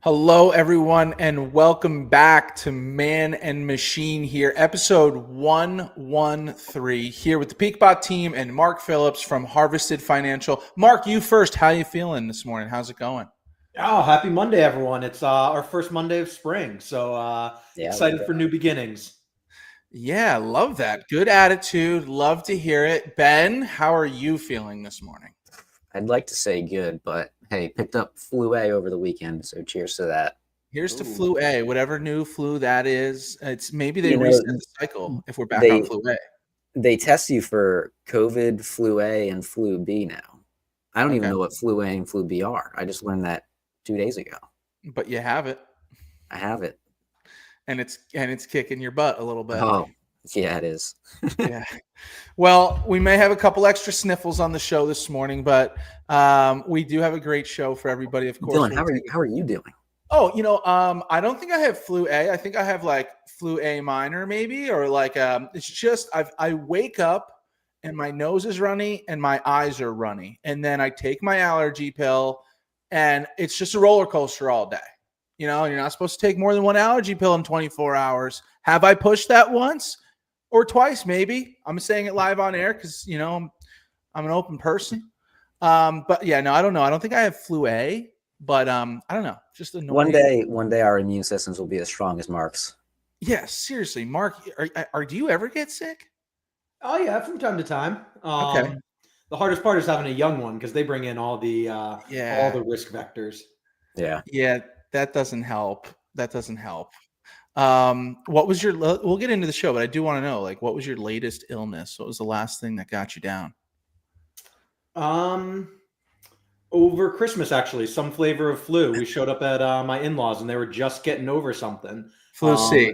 Hello, everyone, and welcome back to Man and Machine here, episode 113, here with the PeakBot team and Mark Phillips from Harvested Financial. Mark, you first. How you feeling this morning? How's it going? Oh, happy Monday, everyone. It's our first Monday of spring, so excited for new beginnings. Yeah, love that. Good attitude. Love to hear it. Ben, how are you feeling this morning? I'd like to say good, but hey, picked up flu A over the weekend, so cheers to that. Here's to flu A, whatever new flu that is. It's maybe they reset the cycle if we're back on flu A. They test you for COVID, flu A, and flu B now. I don't even know what flu A and flu B are. I just learned that 2 days ago. But you have it. I have it. And it's kicking your butt a little bit. Oh, yeah, it is. Yeah. Well, we may have a couple extra sniffles on the show this morning, but we do have a great show for everybody, of course. Dillon, how are you doing? Oh, I don't think I have flu A. I think I have like flu A minor maybe, or like it's just I wake up and my nose is runny and my eyes are runny. And then I take my allergy pill and it's just a roller coaster all day. You're not supposed to take more than one allergy pill in 24 hours. Have I pushed that once or twice? Maybe. I'm saying it live on air because, I'm an open person. But yeah, no, I don't know. I don't think I have flu A, but I don't know. Just annoying. One day our immune systems will be as strong as Mark's. Yeah, seriously. Mark, do you ever get sick? Oh, yeah, from time to time. Okay. The hardest part is having a young one because they bring in all the risk vectors. Yeah. Yeah, that doesn't help. What was we'll get into the show, but I do want to know, like, what was your latest illness? What was the last thing that got you down? Over Christmas, actually, some flavor of flu. We showed up at my in-laws and they were just getting over something. Flu C.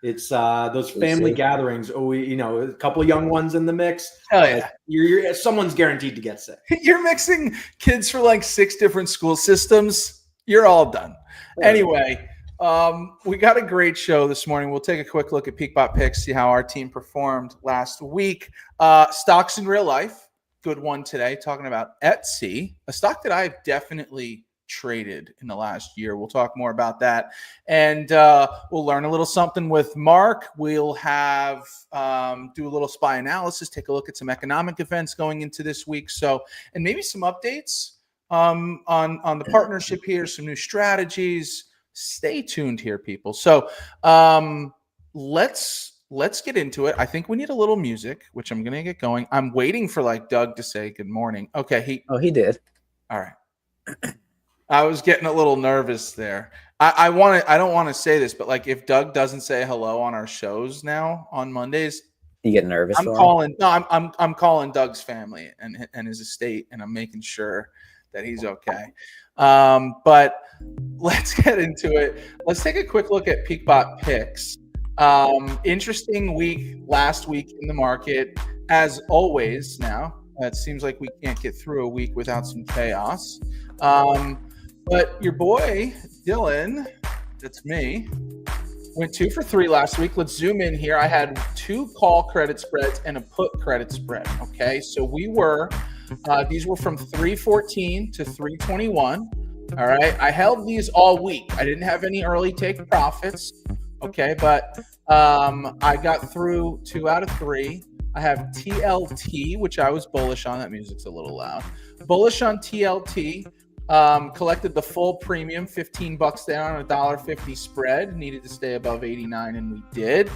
It's those family gatherings. Oh, a couple of young ones in the mix. Hell yeah. You're someone's guaranteed to get sick. You're mixing kids for like 6 different school systems. You're all done. Anyway, we got a great show this morning. We'll take a quick look at PeakBot picks, see how our team performed last week. Stocks in real life, good one today. Talking about Etsy, a stock that I've definitely traded in the last year. We'll talk more about that, and we'll learn a little something with Mark. We'll have do a little SPY analysis, take a look at some economic events going into this week. So, and maybe some updates on the partnership here, some new strategies. Stay tuned here, people. So let's get into it. I think we need a little music, which I'm gonna get going. I'm waiting for like Doug to say good morning. Okay, he did. All right. I was getting a little nervous there. I don't want to say this, but like if Doug doesn't say hello on our shows now on Mondays, you get nervous. I'm calling Doug's family and his estate, and I'm making sure that he's okay. But let's get into it. Let's take a quick look at PeakBot picks. Interesting week last week in the market, as always. Now it seems like we can't get through a week without some chaos. But your boy Dillon, that's me, went 2 for 3 last week. Let's zoom in here. I had 2 call credit spreads and a put credit spread. Okay, so these were from 314 to 321. All right, I held these all week. I didn't have any early take profits. Okay, but I got through 2 out of 3. I have TLT, which I was bullish on. That music's a little loud. Bullish on TLT. Collected the full premium, $15 down, a $1.50 spread. Needed to stay above 89, and we did.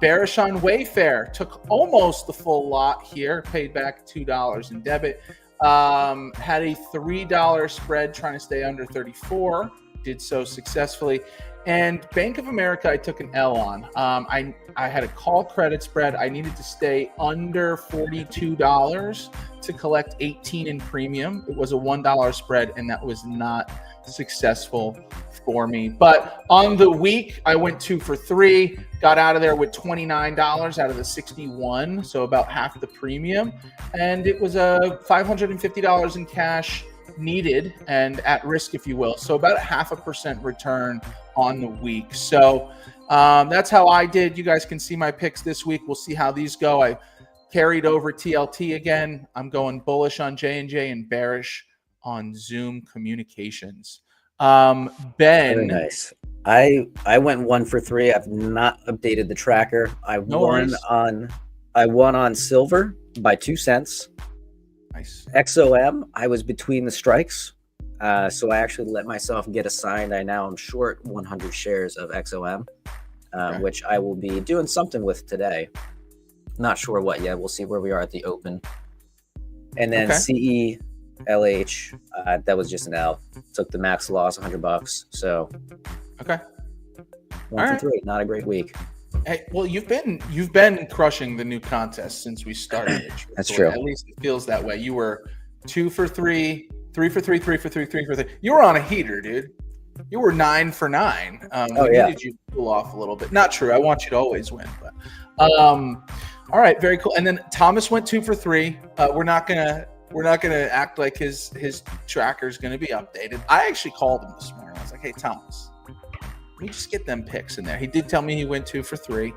Bearish on Wayfair. Took almost the full lot here. Paid back $2 in debit. Had a $3 spread, trying to stay under 34. Did so successfully. And Bank of America, I took an L on. I had a call credit spread. I needed to stay under $42 to collect 18 in premium. It was a $1 spread, and that was not successful for me. But on the week, I went 2 for 3, got out of there with $29 out of the 61, so about half the premium. And it was a $550 in cash needed and at risk, if you will. So about a 0.5% return on the week. So that's how I did. You guys can see my picks this week. We'll see how these go. I carried over TLT again. I'm going bullish on J&J and bearish on Zoom Communications. Very Ben, nice. I went 1 for 3. I've not updated the tracker. No worries. I won on silver by 2 cents. Nice. XOM, I was between the strikes. So I actually let myself get assigned. I now am short 100 shares of XOM, Okay. which I will be doing something with today. Not sure what yet. We'll see where we are at the open. And then Okay. CELH, that was just an L. Took the max loss, $100. So Okay. 1 All for right. 3. Not a great week. Hey, well, you've been crushing the new contest since we started it. That's truthfully. true. At least it feels that way. You were 2 for 3, 3 for 3, 3 for 3, 3 for 3. You were on a heater, dude. You were 9 for 9. We needed you to cool off a little bit. Not true. I want you to always win, but all right, very cool. And then Thomas went 2 for 3. We're not gonna act like his tracker is gonna be updated. I actually called him this morning. I was like, hey, Thomas, let me just get them picks in there. He did tell me he went 2 for 3.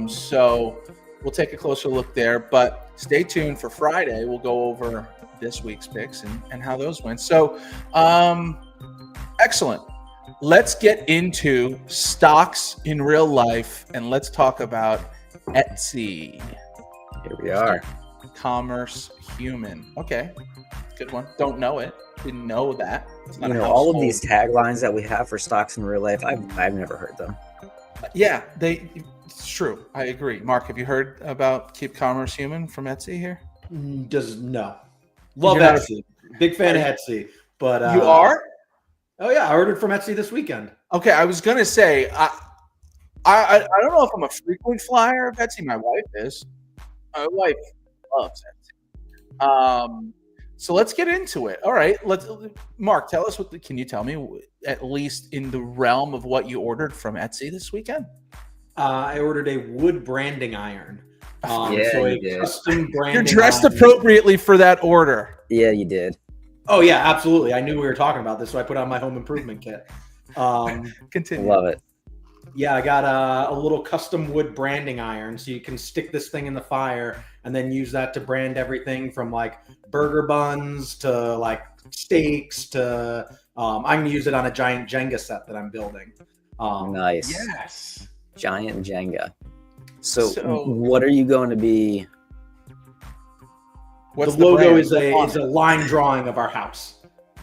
So we'll take a closer look there. But stay tuned for Friday. We'll go over this week's picks and how those went. So excellent. Let's get into stocks in real life and let's talk about Etsy. Here we are. Commerce human. Okay. Good one. Don't know it. Didn't know that. It's not a All of household. these taglines that we have for stocks in real life, I've never heard them. Yeah, it's true. I agree. Mark, have you heard about Keep Commerce Human from Etsy here? No. Love You're not a- Etsy. Big fan of Etsy. But You are? Oh yeah, I ordered from Etsy this weekend. Okay, I was gonna say I don't know if I'm a frequent flyer of Etsy. My wife is. My wife loves Etsy. So let's get into it. All right, Mark, tell us can you tell me at least in the realm of what you ordered from Etsy this weekend? I ordered a wood branding iron. Yeah, so you a did. custom branding. You're dressed iron. appropriately for that order. Yeah, you did. Oh yeah, absolutely. I knew we were talking about this, so I put on my home improvement kit. Continue. Love it. Yeah, I got a little custom wood branding iron, so you can stick this thing in the fire and then use that to brand everything from like burger buns to like steaks to. I'm gonna use it on a giant Jenga set that I'm building. Nice. Yes. Giant Jenga. So So- what are you going to be? What's the logo brand? is a line drawing of our house.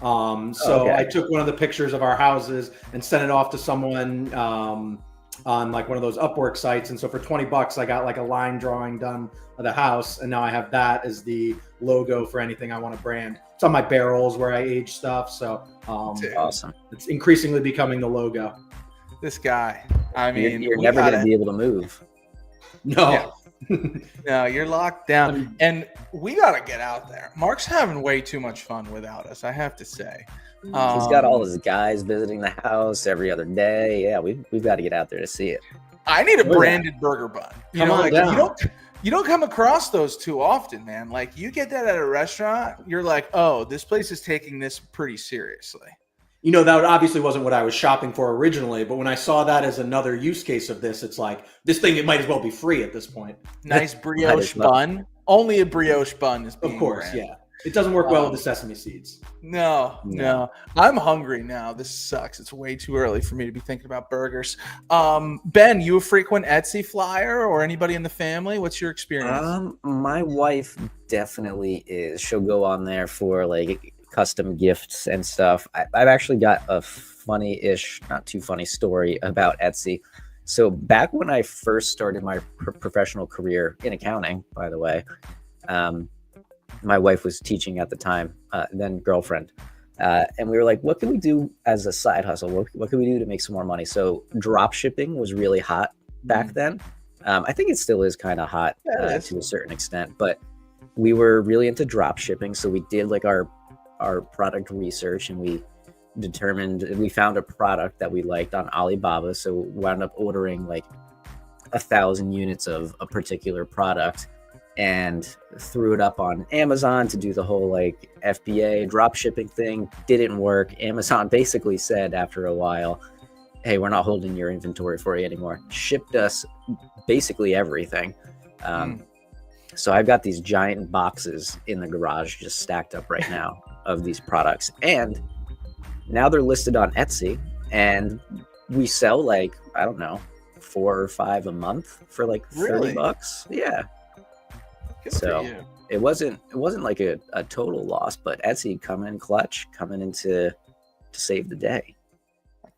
Okay. I took one of the pictures of our houses and sent it off to someone on like one of those Upwork sites. And so for $20, I got like a line drawing done of the house, and now I have that as the logo for anything I want to brand. It's on my barrels where I age stuff. So Awesome. it's increasingly becoming the logo. This guy. I mean, You're we never going gotta- to be able to move. No. Yeah. No, you're locked down. And we got to get out there. Mark's having way too much fun without us, I have to say. He's got all his guys visiting the house every other day. Yeah, we've got to get out there to see it. I need a Oh, yeah. branded burger bun. Come on down. You don't come across those too often, man. Like you get that at a restaurant, you're like, oh, this place is taking this pretty seriously. You know, that obviously wasn't what I was shopping for originally, but when I saw that as another use case of this, it's like this thing, it might as well be free at this point. Nice brioche well. bun. Only a brioche bun is being Of course, branded. yeah. It doesn't work well with the sesame seeds. No. I'm hungry now. This sucks. It's way too early for me to be thinking about burgers. Ben, you a frequent Etsy flyer or anybody in the family? What's your experience? My wife definitely is. She'll go on there for like custom gifts and stuff. I've actually got a funny-ish, not too funny story about Etsy. So back when I first started my professional career in accounting, by the way, my wife was teaching at the time, then girlfriend. And we were like, what can we do as a side hustle? What can we do to make some more money? So drop shipping was really hot back then. I think it still is kind of hot to a certain extent, but we were really into drop shipping. So we did like our product research and we found a product that we liked on Alibaba. So we wound up ordering like 1,000 units of a particular product and threw it up on Amazon to do the whole like FBA drop shipping thing. Didn't work. Amazon basically said after a while, hey, we're not holding your inventory for you anymore. Shipped us basically everything. So I've got these giant boxes in the garage just stacked up right now of these products. And Now they're listed on Etsy, and we sell like, I don't know, 4 or 5 a month for like Really? $30. Yeah. Good So for you. it wasn't like a total loss, but Etsy coming in clutch, coming into to save the day.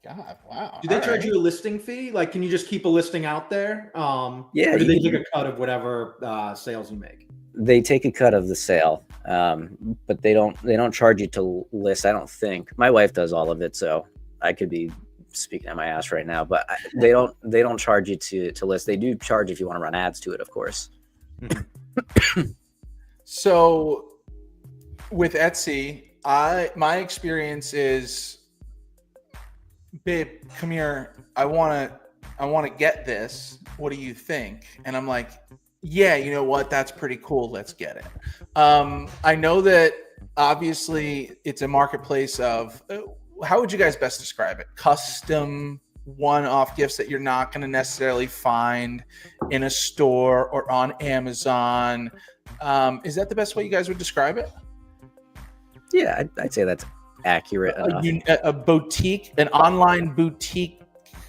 God, wow. Do they All charge right. you a listing fee? Like, can you just keep a listing out there? Yeah, Or do you they can- take a cut of whatever sales you make? They take a cut of the sale, but they don't charge you to list. I don't think. My wife does all of it, so I could be speaking on my ass right now. But they don't charge you to list. They do charge if you want to run ads to it, of course. So with Etsy, my experience is, babe, come here. I want to get this. What do you think? And I'm like, yeah, you know what? That's pretty cool. Let's get it. I know that obviously it's a marketplace of, how would you guys best describe it? Custom one-off gifts that you're not going to necessarily find in a store or on Amazon. Is that the best way you guys would describe it? Yeah, I'd say that's accurate enough. A boutique, an online boutique.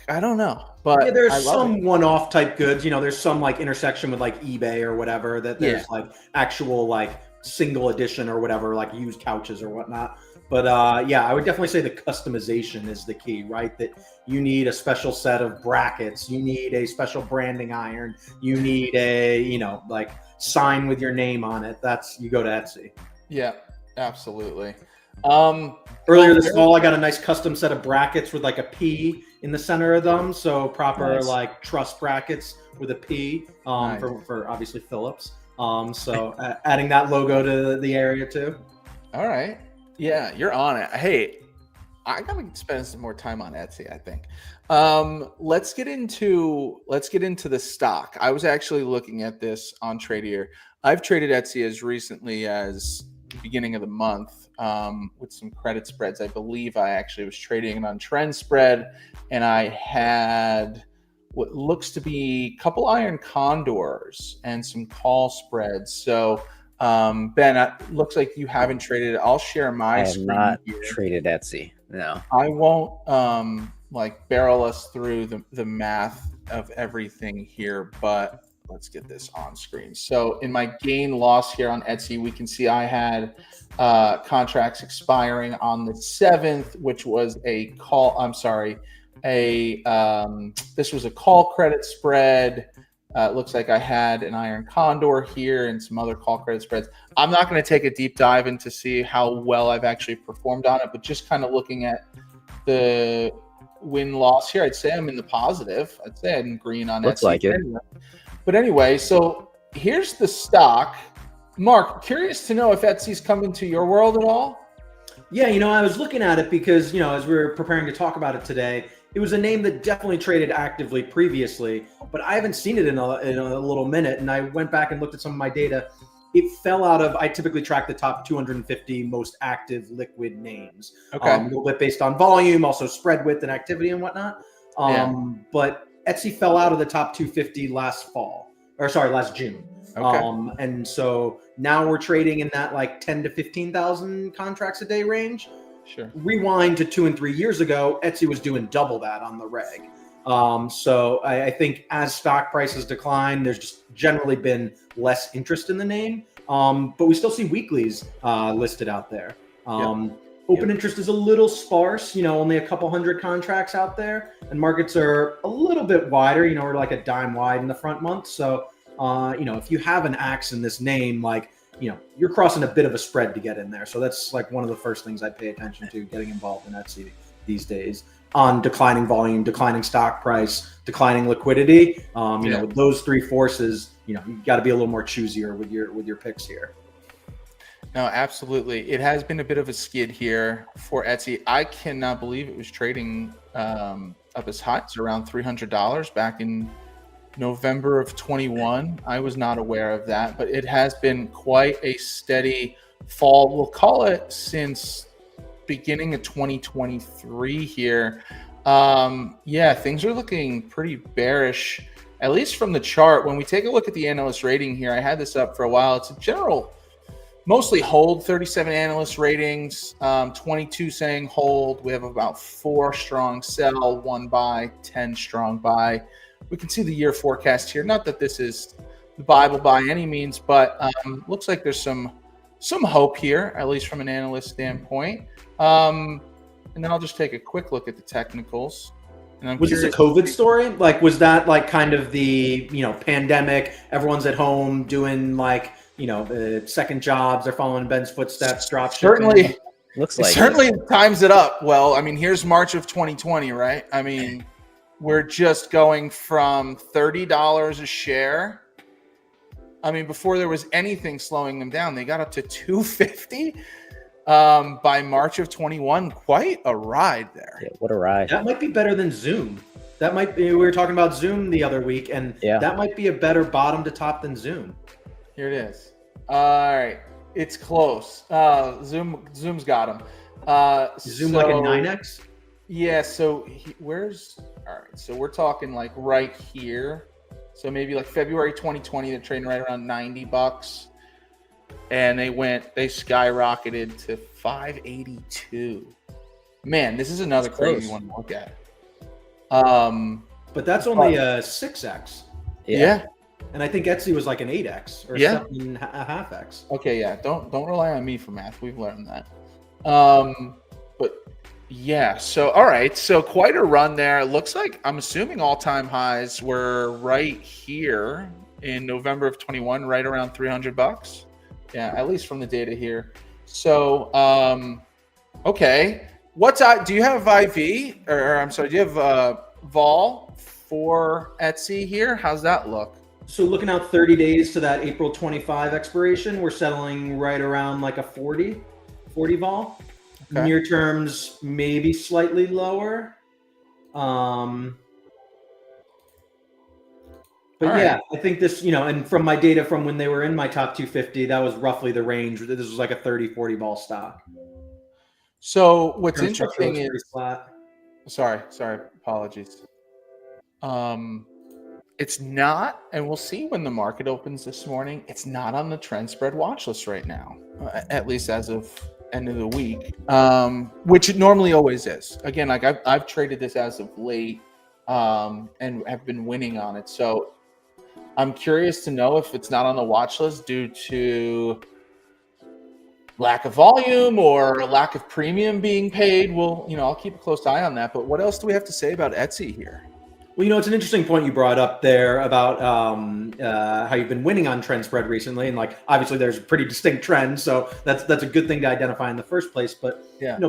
I don't know, but Yeah, there's I love some it. one-off type goods. There's some like intersection with like eBay or whatever that there's like actual like single edition or whatever, like used couches or whatnot. But yeah, I would definitely say the customization is the key, right? That you need a special set of brackets, you need a special branding iron, you need a like sign with your name on it. You go to Etsy. Yeah, absolutely. Earlier this fall, I got a nice custom set of brackets with like a P in the center of them. So proper Nice. like truss brackets with a P Nice. for obviously Phillips. So adding that logo to the area too. All right. Yeah, you're on it. Hey, I gotta spend some more time on Etsy, I think. Let's get into the stock. I was actually looking at this on Tradier. I've traded Etsy as recently as beginning of the month with some credit spreads. I believe I actually was trading it on trend spread, and I had what looks to be a couple iron condors and some call spreads. So Ben, it looks like you haven't traded it. I'll share my I have screen not here. traded Etsy. No. I won't like barrel us through the math of everything here, but let's get this on screen. So in my gain loss here on Etsy, we can see I had contracts expiring on the 7th, which was a call. I'm sorry, this was a call credit spread. It looks like I had an iron condor here and some other call credit spreads. I'm not going to take a deep dive into see how well I've actually performed on it, but just kind of looking at the win-loss here, I'd say I'm in the positive. I'd say I'm in green on Looks Etsy. like it. But anyway, so here's the stock. Mark, curious to know if Etsy's come into your world at all? Yeah, I was looking at it because, as we were preparing to talk about it today, it was a name that definitely traded actively previously, but I haven't seen it in a little minute. And I went back and looked at some of my data. It fell out of, I typically track the top 250 most active liquid names. Okay. A little bit based on volume, also spread width and activity and whatnot. But Etsy fell out of the top 250 last June. Okay. And so now we're trading in that like 10 to 15,000 contracts a day range. Sure. Rewind to 2 and 3 years ago, Etsy was doing double that on the reg. So I think as stock prices decline, there's just generally been less interest in the name. But we still see weeklies listed out there. Open interest is a little sparse, only a couple hundred contracts out there, and markets are a little bit wider, we're like a dime wide in the front month. So, if you have an axe in this name, like, you're crossing a bit of a spread to get in there. So that's like one of the first things I pay attention to getting involved in Etsy these days, on declining volume, declining stock price, declining liquidity. With those three forces, you got to be a little more choosier with your picks here. No, absolutely. It has been a bit of a skid here for Etsy. I cannot believe it was trading up as high as around $300 back in November of 21. I was not aware of that, but it has been quite a steady fall. We'll call it since beginning of 2023 here. Things are looking pretty bearish, at least from the chart. When we take a look at the analyst rating here, I had this up for a while. It's a general mostly hold, 37 analyst ratings, 22 saying hold. We have about 4 strong sell, 1 buy, 10 strong buy. We can see the year forecast here. Not that this is the Bible by any means, but looks like there's some hope here, at least from an analyst standpoint. And then I'll just take a quick look at the technicals. And was this a COVID story? Like, was that like kind of the, pandemic, everyone's at home doing like, second jobs, they're following Ben's footsteps, drop Certainly. Looks like certainly times it up. Well, I mean, here's March of 2020, right? I mean, we're just going from $30 a share. I mean, before there was anything slowing them down, they got up to $250 by March of 21. Quite a ride there. Yeah, what a ride. That might be better than Zoom. That might be, we were talking about Zoom the other week, and that might be a better bottom to top than Zoom. Here it is. All right. It's close. Zoom's got him. Zoom like a 9X? Yeah. So all right. So we're talking like right here. So maybe like February 2020, they're trading right around $90. And they skyrocketed to 582. Man, this is another crazy one to look at. But that's only a 6X. Yeah. And I think Etsy was like an 8X or 7.5X. Okay, yeah. Don't rely on me for math. We've learned that. But yeah, so all right. So quite a run there. It looks like, I'm assuming all-time highs were right here in November of 21, right around $300. Yeah, at least from the data here. So okay. Do you have IV or I'm sorry, do you have vol for Etsy here? How's that look? So looking out 30 days to that April 25 expiration, we're settling right around like a 40 vol. Okay. Near terms, maybe slightly lower. But yeah, I think this, and from my data from when they were in my top 250, that was roughly the range. This was like a 30-40 ball stock. So what's interesting is, flat. Sorry, apologies. It's not, and we'll see when the market opens this morning, it's not on the trend spread watch list right now, at least as of end of the week, which it normally always is. Again, like I've traded this as of late and have been winning on it. So I'm curious to know if it's not on the watch list due to lack of volume or lack of premium being paid. Well, I'll keep a close eye on that. But what else do we have to say about Etsy here? Well, it's an interesting point you brought up there about how you've been winning on trend spread recently, and like obviously there's a pretty distinct trend, so that's a good thing to identify in the first place. But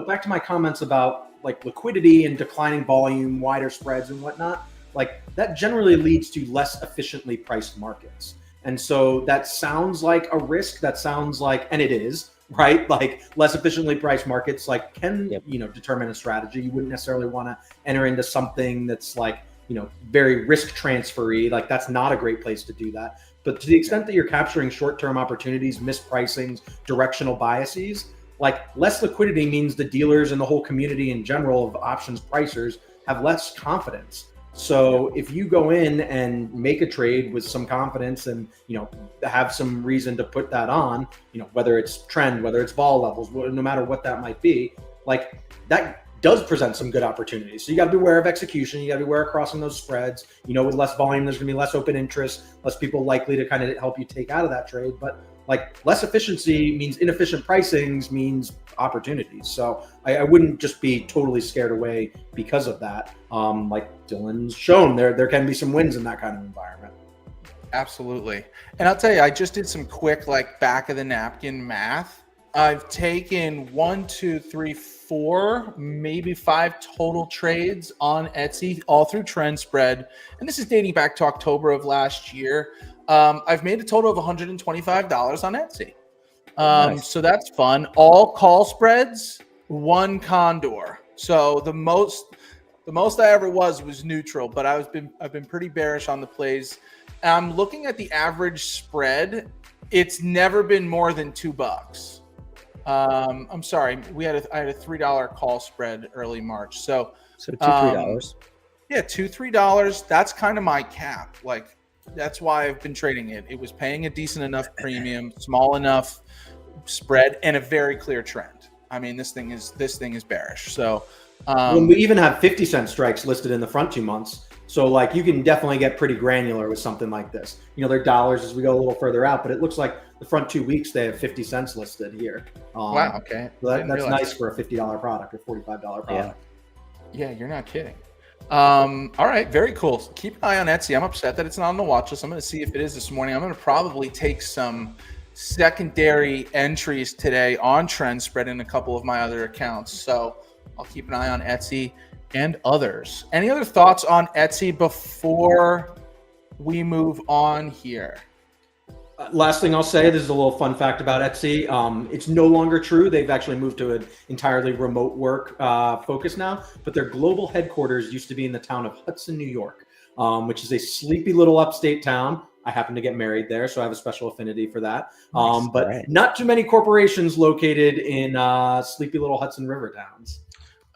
back to my comments about like liquidity and declining volume, wider spreads and whatnot, like that generally leads to less efficiently priced markets, and so that sounds like a risk. That sounds like, and it is. Right, like less efficiently priced markets, like can determine a strategy. You wouldn't necessarily want to enter into something that's like very risk transfery. Like that's not a great place to do that. But to the extent that you're capturing short-term opportunities, mispricings, directional biases, like less liquidity means the dealers and the whole community in general of options pricers have less confidence. So if you go in and make a trade with some confidence and, have some reason to put that on, whether it's trend, whether it's vol levels, no matter what that might be, like that does present some good opportunities. So you got to be aware of execution. You got to be aware of crossing those spreads. With less volume, there's going to be less open interest, less people likely to kind of help you take out of that trade. But like less efficiency means inefficient pricings means opportunities. So I wouldn't just be totally scared away because of that. Like Dillon's shown, there can be some wins in that kind of environment. Absolutely. And I'll tell you, I just did some quick like back of the napkin math. I've taken 1, 2, 3, 4, maybe 5 total trades on Etsy, all through trend spread. And this is dating back to October of last year. I've made a total of $125 on Etsy. Nice. So that's fun. All call spreads, 1 condor. So the most I ever was neutral, but I've been pretty bearish on the plays. I'm looking at the average spread. It's never been more than $2. I'm sorry. I had a $3 call spread early March. So $2-3. Yeah, $2-3. That's kind of my cap. Like that's why I've been trading it. It was paying a decent enough premium, small enough spread and a very clear trend. I mean, this thing is bearish. So when we even have 50-cent strikes listed in the front 2 months. So like you can definitely get pretty granular with something like this. You know, they're dollars as we go a little further out, but it looks like the front 2 weeks they have 50 cents listed here. Wow. Okay. So that's nice for a $50 product or $45 product. Yeah, you're not kidding. All right, very cool. Keep an eye on Etsy. I'm upset that it's not on the watch list. I'm going to see if it is this morning. I'm going to probably take some secondary entries today on trend spread in a couple of my other accounts. So I'll keep an eye on Etsy and others. Any other thoughts on Etsy before we move on here? Last thing I'll say, this is a little fun fact about Etsy. It's no longer true. They've actually moved to an entirely remote work focus now, but their global headquarters used to be in the town of Hudson, New York, which is a sleepy little upstate town. I happen to get married there, so I have a special affinity for that. But not too many corporations located in sleepy little Hudson River towns.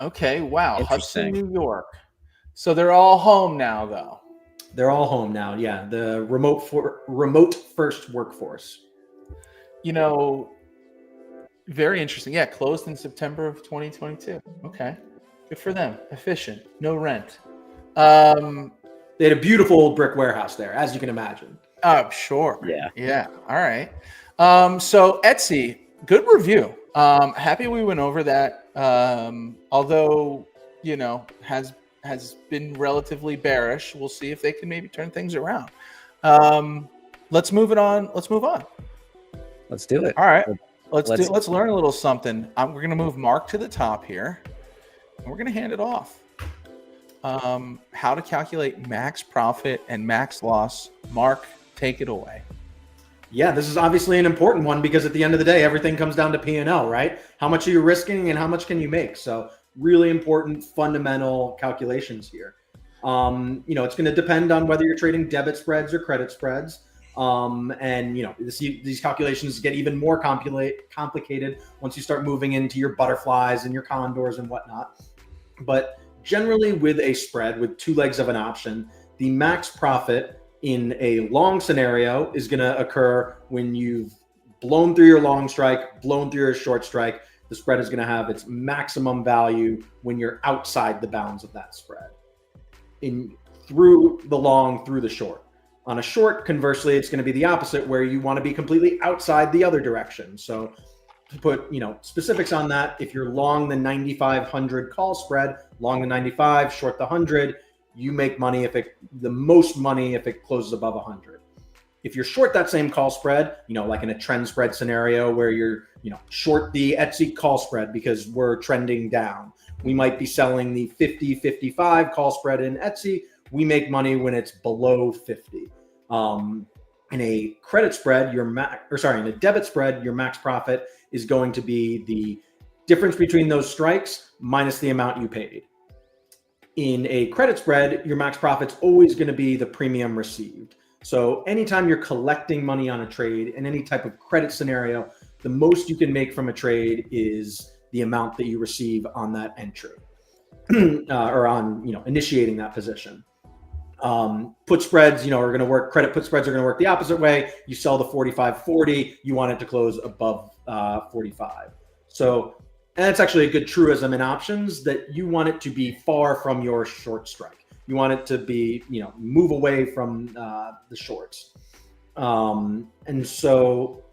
Okay, wow. Hudson, New York. So they're all home now, though. They're all home now. Yeah, the remote first workforce. You know, very interesting. Yeah, closed in September of 2022. Okay, good for them. Efficient. No rent. They had a beautiful old brick warehouse there, as you can imagine. Oh, sure. Yeah. All right. So Etsy, good review. Happy we went over that. Although, you know, has been relatively bearish. We'll see if they can maybe turn things around. Let's move it on. Let's move on. Let's do it. All right. Let's learn a little something. We're going to move Mark to the top here, and we're going to hand it off. How to calculate max profit and max loss. Mark, take it away. Yeah, this is obviously an important one because at the end of the day, everything comes down to P&L, right? How much are you risking and how much can you make? So really important fundamental calculations here. You know, it's going to depend on whether you're trading debit spreads or credit spreads. And, you know, these calculations get even more complicated once you start moving into your butterflies and your condors and whatnot. But generally with a spread with 2 legs of an option, the max profit in a long scenario is going to occur when you've blown through your long strike, blown through your short strike. The spread is going to have its maximum value when you're outside the bounds of that spread. Through the long, through the short. On a short, conversely, it's going to be the opposite, where you want to be completely outside the other direction. So to put, you know, specifics on that, if you're long the 9,500 call spread, long the 95, short the 100, you make money the most money if it closes above 100. If you're short that same call spread, you know, like in a trend spread scenario where you're, you know, short the Etsy call spread because we're trending down, we might be selling the 50, 55 call spread in Etsy. We make money when it's below 50. In a credit spread, in a debit spread, your max profit is going to be the difference between those strikes minus the amount you paid. In a credit spread, your max profit's always going to be the premium received. So anytime you're collecting money on a trade in any type of credit scenario, the most you can make from a trade is the amount that you receive on that entry or on, you know, initiating that position. Put spreads, you know, are going to work. Credit put spreads are going to work the opposite way. You sell the 45.40, you want it to close above 45. So, and that's actually a good truism in options, that you want it to be far from your short strike. You want it to be, you know, move away from the shorts. And so,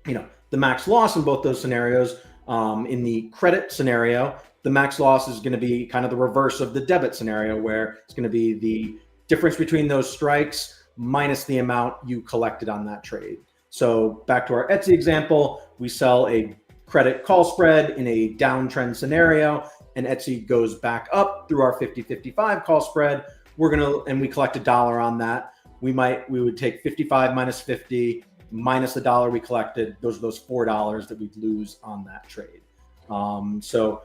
you know, the max loss in both those scenarios, in the credit scenario, the max loss is going to be kind of the reverse of the debit scenario, where it's going to be the difference between those strikes minus the amount you collected on that trade. So back to our Etsy example, we sell a credit call spread in a downtrend scenario, and Etsy goes back up through our 50-55 call spread. And we collect $1 on that. We would take 55 minus 50 minus the $1 we collected. Those $4 that we'd lose on that trade. So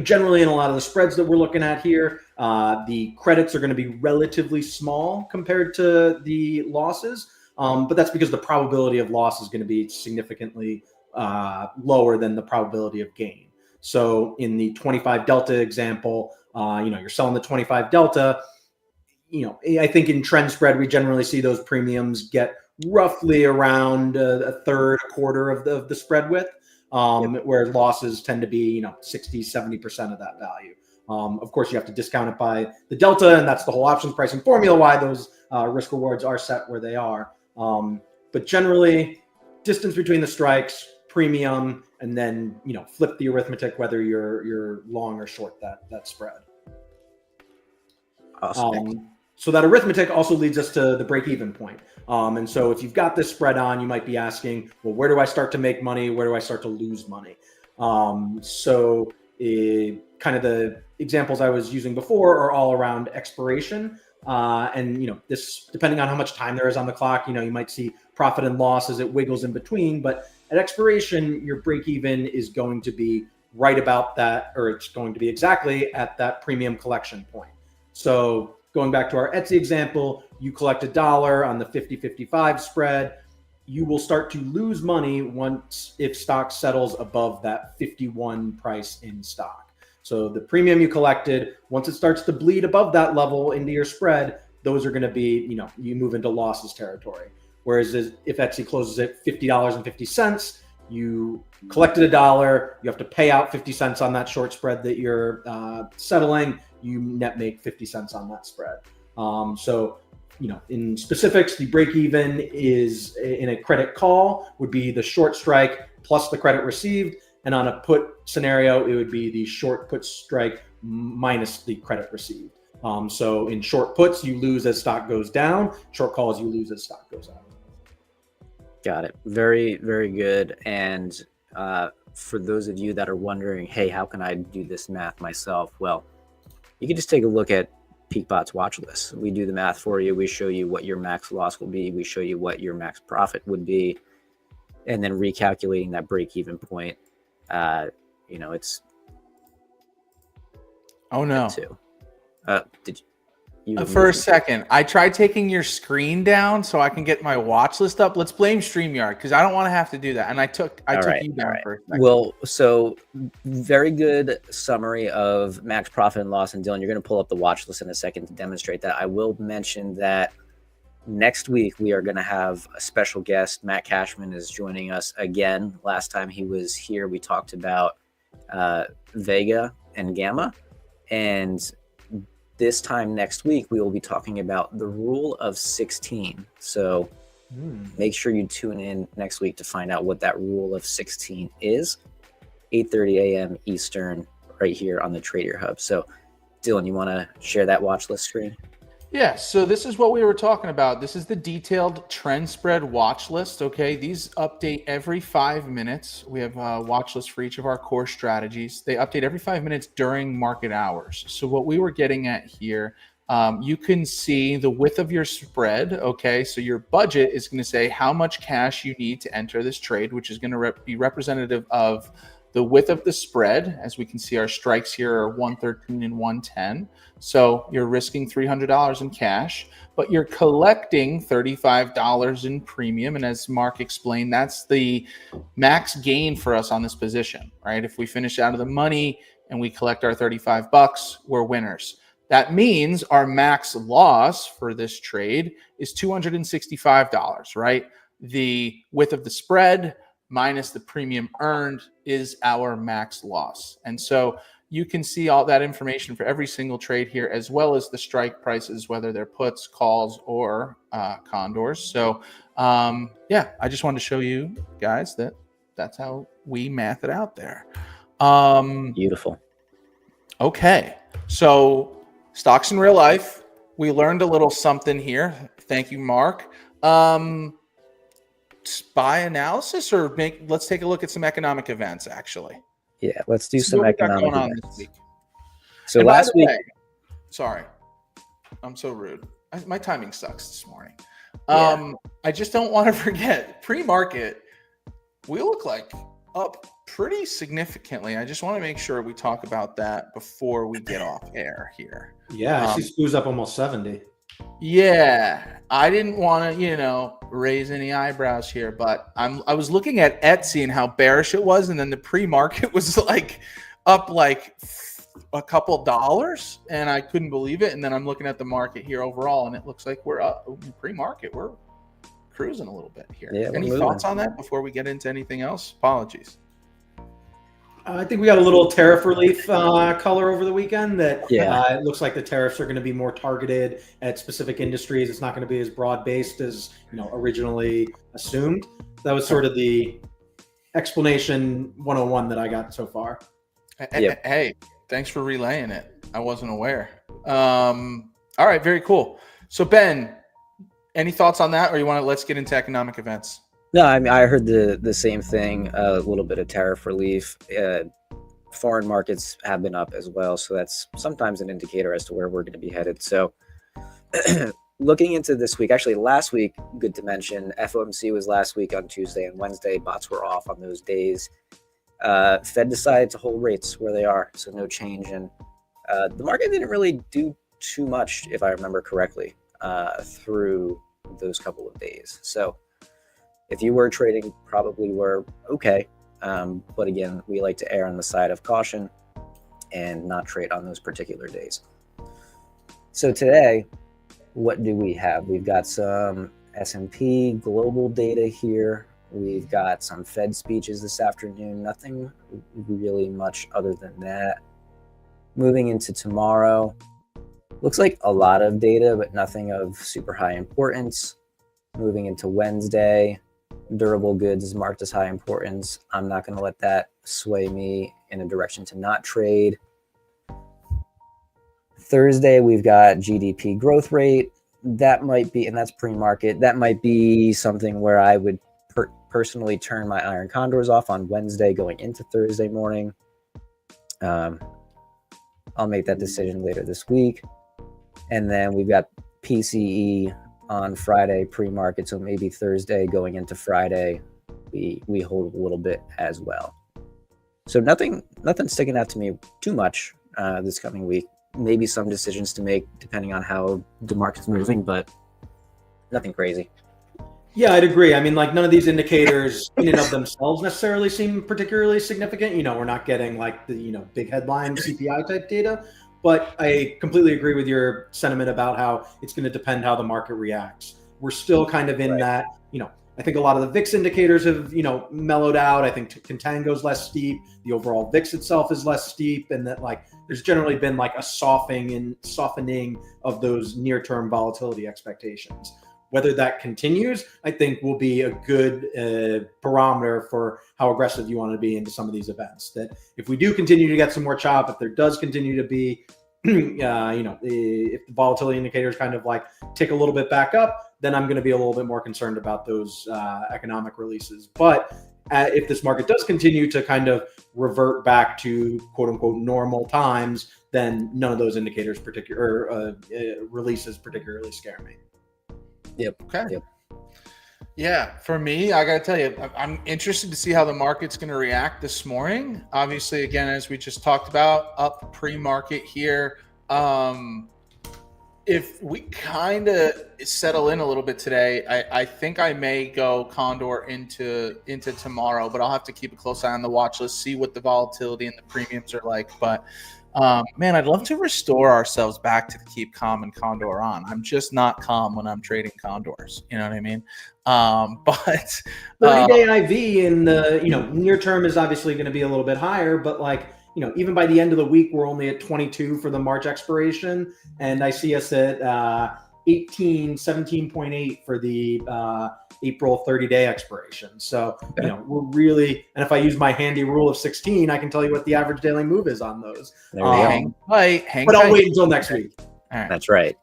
generally in a lot of the spreads that we're looking at here, the credits are going to be relatively small compared to the losses. But that's because the probability of loss is going to be significantly lower than the probability of gain. So in the 25 delta example, you know, you're selling the 25 delta. You know, I think in trend spread, we generally see those premiums get roughly around a third, a quarter of the spread width. where losses tend to be, 60, 70% of that value. Of course, you have to discount it by the delta, and that's the whole options pricing formula why those risk rewards are set where they are. But generally, distance between the strikes, premium, and then flip the arithmetic whether you're long or short that spread. Awesome. So that arithmetic also leads us to the break-even point. And so if you've got this spread on, you might be asking, well, where do I start to make money? Where do I start to lose money? Kind of the examples I was using before are all around expiration. And this, depending on how much time there is on the clock, you might see profit and loss as it wiggles in between. But at expiration, your break-even is going to be right about that, or it's going to be exactly at that premium collection point. So going back to our Etsy example, you collect $1 on the 50-55 spread. You will start to lose money if stock settles above that 51 price in stock. So the premium you collected, once it starts to bleed above that level into your spread, those are going to be, you move into losses territory. Whereas if Etsy closes at $50.50, you collected $1, you have to pay out 50 cents on that short spread that you're settling, you net make 50 cents on that spread. In specifics, the break even is in a credit call would be the short strike plus the credit received. And on a put scenario, it would be the short put strike minus the credit received. So in short puts, you lose as stock goes down. Short calls, you lose as stock goes up. Got it. Very, very good. And for those of you that are wondering, hey, how can I do this math myself? Well, you can just take a look at PeakBot's watch list. We do the math for you. We show you what your max loss will be. We show you what your max profit would be. And then recalculating that break-even point. It's... Oh, no. Did you For a second, I tried taking your screen down so I can get my watch list up. Let's blame StreamYard because I don't want to have to do that. And I took you down for a second. Well, so very good summary of max profit and loss. And Dylan, you're going to pull up the watch list in a second to demonstrate that. I will mention that next week we are going to have a special guest. Matt Cashman is joining us again. Last time he was here, we talked about Vega and Gamma. And this time next week, we will be talking about the rule of 16. So make sure you tune in next week to find out what that rule of 16 is. 8:30 a.m. Eastern, right here on the Tradier Hub. So, Dylan, you want to share that watch list screen? Yeah, so this is what we were talking about. This is the detailed trend spread watch list, okay? These update every 5 minutes. We have a watch list for each of our core strategies. They update every 5 minutes during market hours. So what we were getting at here, you can see the width of your spread, okay? So your budget is going to say how much cash you need to enter this trade, which is going to be representative of the width of the spread. As we can see, our strikes here are 113 and 110. So you're risking $300 in cash, but you're collecting $35 in premium. And as Mark explained, that's the max gain for us on this position, right? If we finish out of the money and we collect our $35, we're winners. That means our max loss for this trade is $265, right? The width of the spread minus the premium earned is our max loss. And so you can see all that information for every single trade here, as well as the strike prices, whether they're puts, calls, or condors. So I just wanted to show you guys that that's how we math it out there. Beautiful. Okay. So stocks in real life, we learned a little something here. Thank you, Mark. SPY analysis, or let's take a look at some economic events, actually. Yeah, let's do some economic events. This week. So last week, sorry, I'm so rude. My timing sucks this morning. Yeah. I just don't want to forget pre-market. We look like up pretty significantly. I just want to make sure we talk about that before we get off air here. Yeah, I see SPY's up almost 70. Yeah, I didn't want to, raise any eyebrows here, but I was looking at Etsy and how bearish it was, and then the pre-market was up a couple dollars, and I couldn't believe it. And then I'm looking at the market here overall, and it looks like we're up pre-market. We're cruising a little bit here. Yeah, any thoughts on that before we get into anything else? Apologies. I think we got a little tariff relief color over the weekend that Yeah. it looks like the tariffs are going to be more targeted at specific industries. It's not going to be as broad based as originally assumed. That was sort of the explanation 101 that I got so far. Yep. Hey, thanks for relaying it. I wasn't aware. All right, very cool. So Ben, any thoughts on that, or let's get into economic events? No, I mean, I heard the same thing. A little bit of tariff relief. Foreign markets have been up as well, so that's sometimes an indicator as to where we're going to be headed. So, looking into this week, actually last week, good to mention, FOMC was last week on Tuesday and Wednesday. Bots were off on those days. Fed decided to hold rates where they are, so no change. And the market didn't really do too much, if I remember correctly, through those couple of days. So if you were trading, probably were okay. But again, we like to err on the side of caution and not trade on those particular days. So today, what do we have? We've got some S&P global data here. We've got some Fed speeches this afternoon. Nothing really much other than that. Moving into tomorrow, looks like a lot of data, but nothing of super high importance. Moving into Wednesday, durable goods is marked as high importance. I'm not going to let that sway me in a direction to not trade. Thursday, we've got GDP growth rate. That might be, and that's pre-market, that might be something where I would personally turn my iron condors off on Wednesday going into Thursday morning. I'll make that decision later this week. And then we've got PCE on Friday pre-market, so maybe Thursday going into Friday, we hold a little bit as well. So nothing sticking out to me too much this coming week. Maybe some decisions to make depending on how the market's moving, but nothing crazy. Yeah, I'd agree. I mean, like none of these indicators in and of themselves necessarily seem particularly significant. We're not getting like the, big headline CPI type data, but I completely agree with your sentiment about how it's going to depend how the market reacts. We're still kind of in that, I think a lot of the VIX indicators have, mellowed out. I think contango's less steep. The overall VIX itself is less steep. And that like, there's generally been like a softening of those near-term volatility expectations. Whether that continues, I think will be a good barometer for how aggressive you want to be into some of these events. That if we do continue to get some more chop, if there does continue to be, if the volatility indicators kind of like tick a little bit back up, then I'm going to be a little bit more concerned about those economic releases. But if this market does continue to kind of revert back to quote unquote normal times, then none of those indicators releases particularly scare me. Yep. Okay. Yep. Yeah, for me, I got to tell you, I'm interested to see how the market's going to react this morning. Obviously, again, as we just talked about, up pre-market here. If we kind of settle in a little bit today, I think I may go Condor into tomorrow, but I'll have to keep a close eye on the watch list, see what the volatility and the premiums are like. But man, I'd love to restore ourselves back to the keep calm and Condor on. I'm just not calm when I'm trading Condors. You know what I mean? But 30-day IV in the near term is obviously going to be a little bit higher, but like even by the end of the week, we're only at 22 for the March expiration, and I see us at 17.8 for the April 30-day expiration. So, we're really, and if I use my handy rule of 16, I can tell you what the average daily move is on those. There we go. But I'll wait until next week. All right. That's right.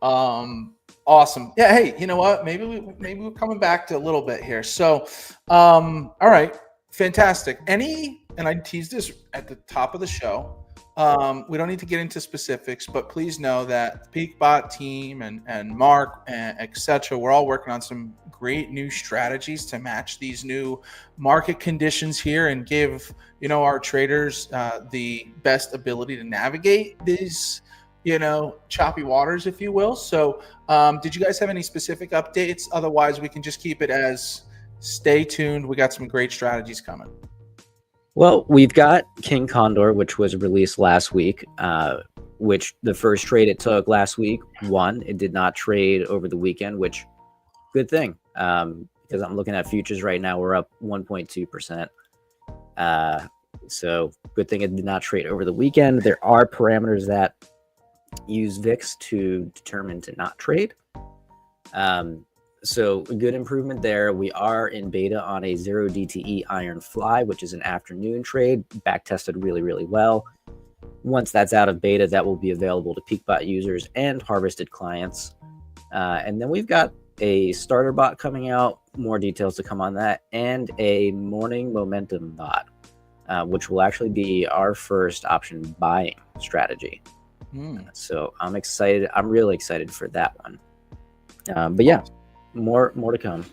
Awesome. Yeah. Hey, you know what? Maybe we're coming back to a little bit here. So, all right. Fantastic. And I teased this at the top of the show. We don't need to get into specifics, but please know that the PeakBot team and Mark, etc., we're all working on some great new strategies to match these new market conditions here and give our traders the best ability to navigate these choppy waters, if you will. So did you guys have any specific updates? Otherwise, we can just keep it as stay tuned. We got some great strategies coming. Well, we've got King Condor, which was released last week, which the first trade it took last week won. It did not trade over the weekend, which good thing, because I'm looking at futures right now. We're up 1.2%. So good thing it did not trade over the weekend. There are parameters that use VIX to determine to not trade. So a good improvement there. We are in beta on a 0 DTE iron fly, which is an afternoon trade, back tested really, really well. Once that's out of beta, that will be available to PeakBot users and harvested clients. And then we've got a starter bot coming out, more details to come on that, and a morning momentum bot, which will actually be our first option buying strategy. So I'm excited. I'm really excited for that one. But yeah, more to come.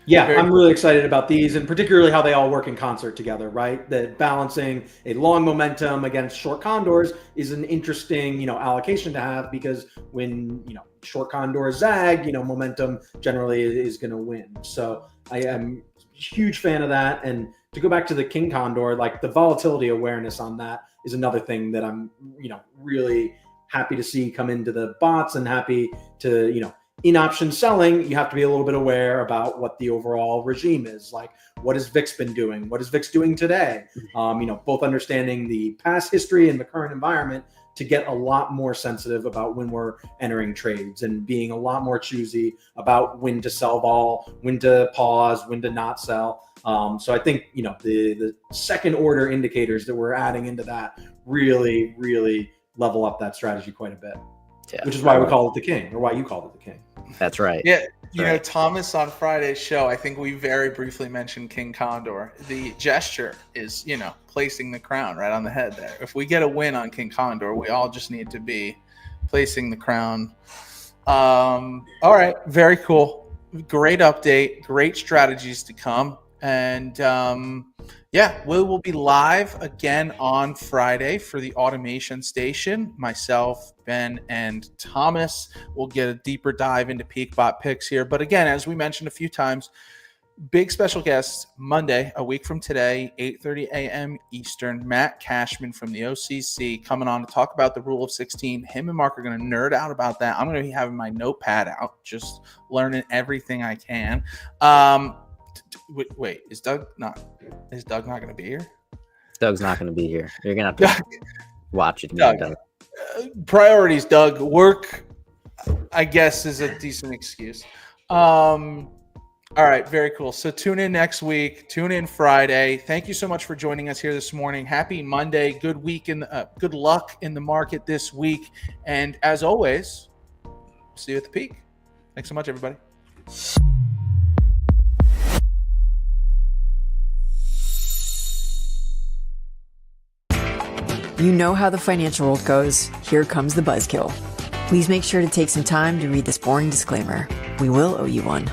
Yeah, I'm really excited about these, and particularly how they all work in concert together, right? That balancing a long momentum against short condors is an interesting, allocation to have, because when, short condors zag, momentum generally is going to win. So I am a huge fan of that. And to go back to the king condor, like the volatility awareness on that is another thing that I'm, really happy to see come into the bots, and happy to, in option selling, you have to be a little bit aware about what the overall regime is. Like, what has VIX been doing? What is VIX doing today? Both understanding the past history and the current environment to get a lot more sensitive about when we're entering trades, and being a lot more choosy about when to sell vol, when to pause, when to not sell. So I think, the second order indicators that we're adding into that really, really level up that strategy quite a bit. Yeah. Which is why we call it the king, or why you called it the king. That's right. Yeah. Thomas on Friday's show, I think we very briefly mentioned King Condor. The gesture is, placing the crown right on the head there. If we get a win on King Condor, we all just need to be placing the crown. All right. Very cool. Great update. Great strategies to come. And we will be live again on Friday for the automation station. Myself, Ben, and Thomas will get a deeper dive into PeakBot picks here. But again, as we mentioned a few times, big special guests Monday, a week from today, 8:30 a.m. Eastern. Matt Cashman from the OCC coming on to talk about the Rule of 16. Him and Mark are going to nerd out about that. I'm going to be having my notepad out, just learning everything I can. Wait, is Doug not going to be here? Doug's not going to be here. You're going to have to watch it. Doug. Priorities, Doug. Work, I guess, is a decent excuse. All right, very cool. So tune in next week. Tune in Friday. Thank you so much for joining us here this morning. Happy Monday. Good week and good luck in the market this week. And as always, see you at the peak. Thanks so much, everybody. You know how the financial world goes. Here comes the buzzkill. Please make sure to take some time to read this boring disclaimer. We will owe you one.